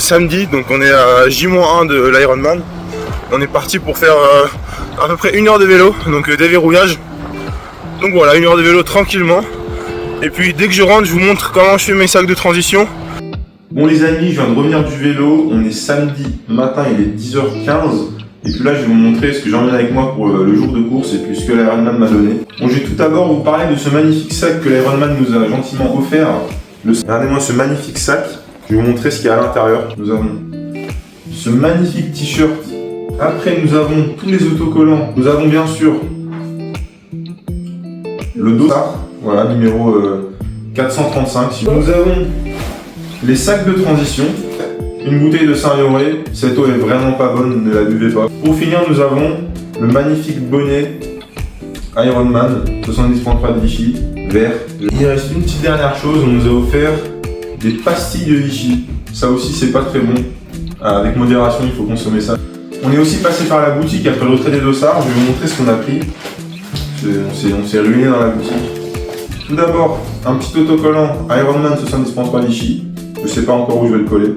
samedi, donc on est à J-1 de l'Ironman. On est parti pour faire à peu près 1 heure de vélo, donc déverrouillage. Donc voilà, 1 heure de vélo tranquillement. Et puis dès que je rentre, je vous montre comment je fais mes sacs de transition. Bon les amis, je viens de revenir du vélo, on est samedi matin, il est 10h15. Et puis là je vais vous montrer ce que j'emmène avec moi pour le jour de course et puis ce que l'Ironman m'a donné. Bon, je vais tout d'abord vous parler de ce magnifique sac que l'Ironman nous a gentiment offert. Regardez-moi ce magnifique sac, je vais vous montrer ce qu'il y a à l'intérieur. Nous avons ce magnifique t-shirt. Après nous avons tous les autocollants. Nous avons bien sûr le dossard, voilà, numéro 435. Nous avons les sacs de transition. Une bouteille de Saint-Lioré, cette eau est vraiment pas bonne, ne la buvez pas. Pour finir, nous avons le magnifique bonnet Ironman 70.3 de Vichy, vert. Il reste une petite dernière chose, on nous a offert des pastilles de Vichy. Ça aussi, c'est pas très bon. Avec modération, il faut consommer ça. On est aussi passé par la boutique après le retrait des dossards. Je vais vous montrer ce qu'on a pris. On s'est ruiné dans la boutique. Tout d'abord, un petit autocollant Ironman 70.3 Vichy. Je sais pas encore où je vais le coller.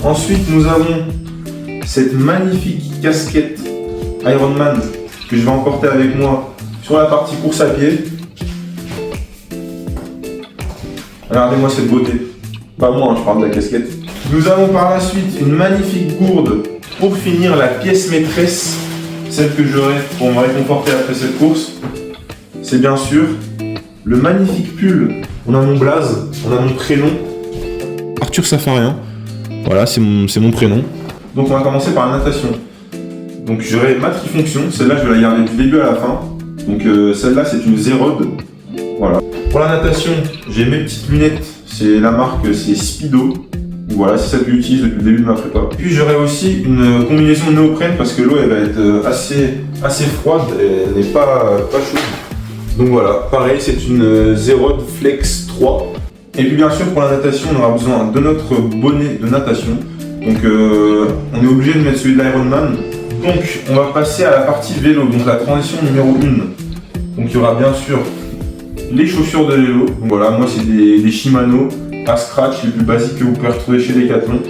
Ensuite, nous avons cette magnifique casquette Ironman que je vais emporter avec moi sur la partie course à pied. Regardez-moi cette beauté. Pas moi, je parle de la casquette. Nous avons par la suite une magnifique gourde pour finir la pièce maîtresse, celle que j'aurai pour me réconforter après cette course. C'est bien sûr le magnifique pull. On a mon blaze, on a mon prénom. Arthur Safarien. Voilà, c'est mon prénom. Donc on va commencer par la natation. Donc j'aurai ma trifonction, celle-là je vais la garder du début à la fin. Donc celle-là c'est une Zérode. Voilà. Pour la natation, j'ai mes petites lunettes, c'est la marque, c'est Speedo. Voilà, c'est celle que j'utilise depuis le début de ma prépa. Puis j'aurai aussi une combinaison néoprène parce que l'eau elle va être assez froide, elle n'est pas chaude. Donc voilà, pareil, c'est une Zérode Flex 3. Et puis bien sûr pour la natation on aura besoin de notre bonnet de natation. Donc on est obligé de mettre celui de l'Ironman. Donc on va passer à la partie vélo, donc la transition numéro 1. Donc il y aura bien sûr les chaussures de vélo. Donc voilà, moi c'est des Shimano à scratch les plus basiques que vous pouvez retrouver chez Decathlon.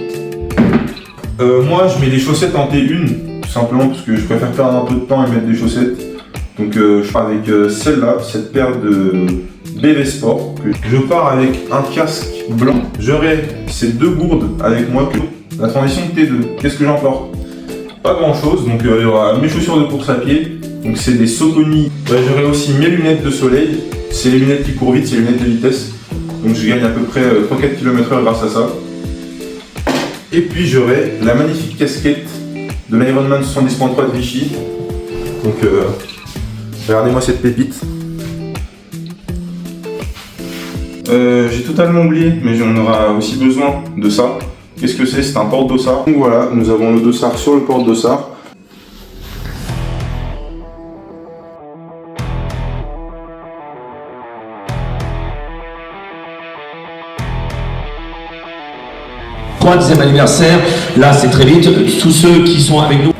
Moi je mets des chaussettes en T1, tout simplement parce que je préfère perdre un peu de temps et mettre des chaussettes. Donc je pars avec celle-là, cette paire de BV Sport. Je pars avec un casque blanc. J'aurai ces 2 gourdes avec moi. La transition T2, qu'est-ce que j'emporte? Pas grand chose, donc il y aura mes chaussures de course à pied. Donc c'est des Saucony. J'aurai aussi mes lunettes de soleil. C'est les lunettes qui courent vite, c'est les lunettes de vitesse. Donc je gagne à peu près 3-4 km/h grâce à ça. Et puis j'aurai la magnifique casquette de l'Ironman 70.3 de Vichy. Donc regardez-moi cette pépite. J'ai totalement oublié, mais on aura aussi besoin de ça. Qu'est-ce que c'est? C'est un porte-dossard. Donc voilà, nous avons le dossard sur le porte-dossard. Troisième anniversaire, là c'est très vite, tous ceux qui sont avec nous.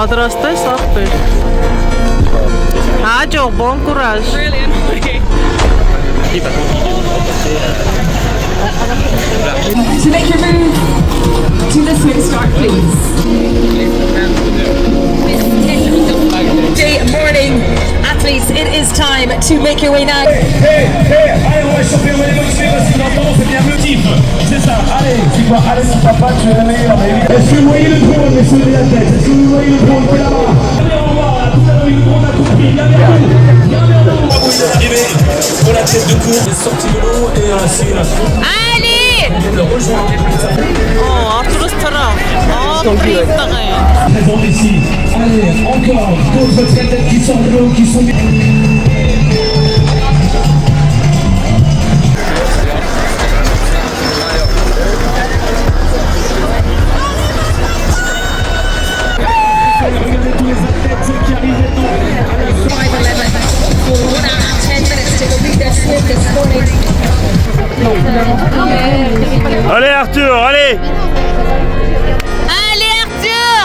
Պատրաստ ես ախպեր։ Հաջող, bon courage։ To make your move to the swim start, please. Good morning, athletes. It is time to make your way now. est champion, allez, vous suivez, si vous entendez, c'est bien le type. C'est ça, allez, tu vois, allez mon papa, tu es le meilleur. Est-ce que vous voyez le drone, messieurs de la tête? Est-ce que vous voyez le drone qui est là-bas? Allez, au revoir, là, tout à l'heure, le drone a compris, bien vers vous. Bien vers vous. Vous êtes arrivés pour la tête de course, les sorties de l'eau et ainsi la faute. Allez! Le rejoindre. Oh, Arthur Straf. Oh, Printagen. Présente ici. Allez, encore d'autres athlètes qui sont de l'eau, qui sont bien. Regardez tous les athlètes qui arrivent maintenant. 10 minutes to complete their swim this morning. Allez Arthur, allez! Allez, Arthur!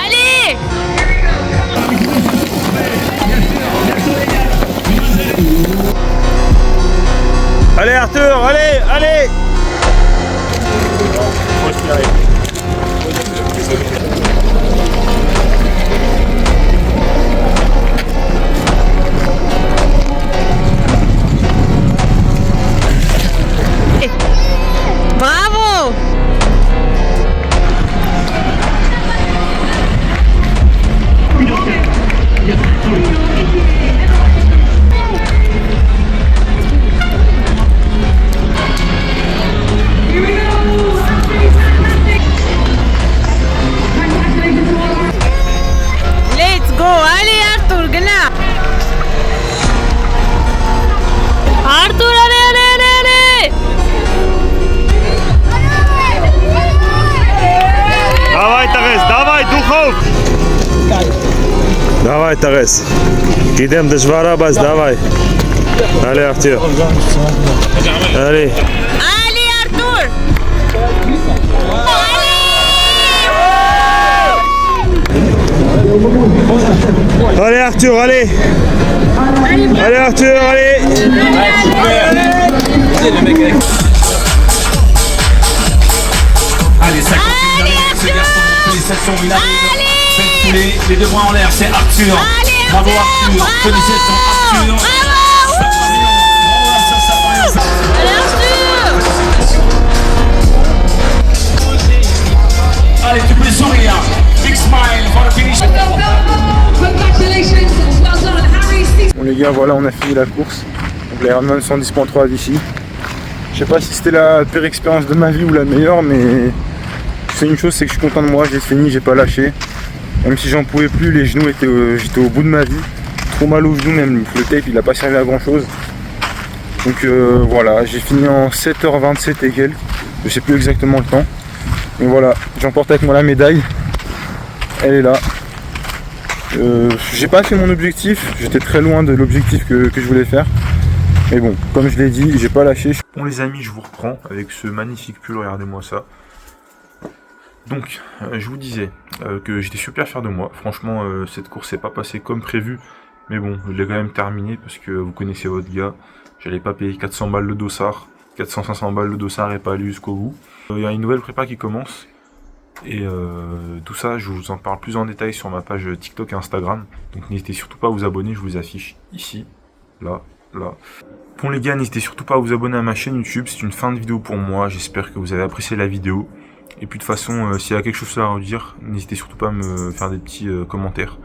Allez! Allez Arthur, allez, allez! Bravo! Let's go! Allez, Arthur, gna! Arthur, allez, allez, allez, allez! Давай, Тарас, давай, Духов! Давай, Тарас. Идем до Жварабас, давай. Allez Arthur. Allez. Allez, Arthur! Allez Arthur, allez. Allez Arthur, allez. Allez, ça continue d'arriver, ce garçon. Félicitations, il arrive. Faites couler les deux bras en l'air, c'est Arthur. Bravo Arthur, félicitations Arthur. Allez, tu peux sourire. Big smile for the finish. Congratulations, well done, Harry. Bon les gars, voilà, on a fini la course. Donc l'Ironman 110.3 à Vichy. Je sais pas si c'était la pire expérience de ma vie ou la meilleure, mais c'est une chose, c'est que je suis content de moi, j'ai fini, j'ai pas lâché. Même si j'en pouvais plus, les genoux étaient, j'étais au bout de ma vie. Trop mal aux genoux même, le tape il a pas servi à grand chose. Donc voilà, j'ai fini en 7h27 et quelques. Je sais plus exactement le temps. Mais voilà, j'emporte avec moi la médaille. Elle est là. J'ai pas fait mon objectif, j'étais très loin de l'objectif que je voulais faire. Mais bon, comme je l'ai dit, j'ai pas lâché. Bon les amis, je vous reprends avec ce magnifique pull, regardez-moi ça. Donc, je vous disais que j'étais super fier de moi. Franchement, cette course s'est pas passée comme prévu. Mais bon, je l'ai quand même terminée parce que vous connaissez votre gars. J'allais pas payer 400 balles le dossard, 400-500 balles le dossard et pas aller jusqu'au bout. Il y a une nouvelle prépa qui commence. Et tout ça, je vous en parle plus en détail sur ma page TikTok et Instagram. Donc n'hésitez surtout pas à vous abonner, je vous affiche ici, là, là. Bon les gars, n'hésitez surtout pas à vous abonner à ma chaîne YouTube, c'est une fin de vidéo pour moi. J'espère que vous avez apprécié la vidéo. Et puis de toute façon, s'il y a quelque chose à redire, n'hésitez surtout pas à me faire des petits commentaires.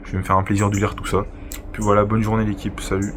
Je vais me faire un plaisir de lire tout ça. Puis voilà, bonne journée l'équipe, salut.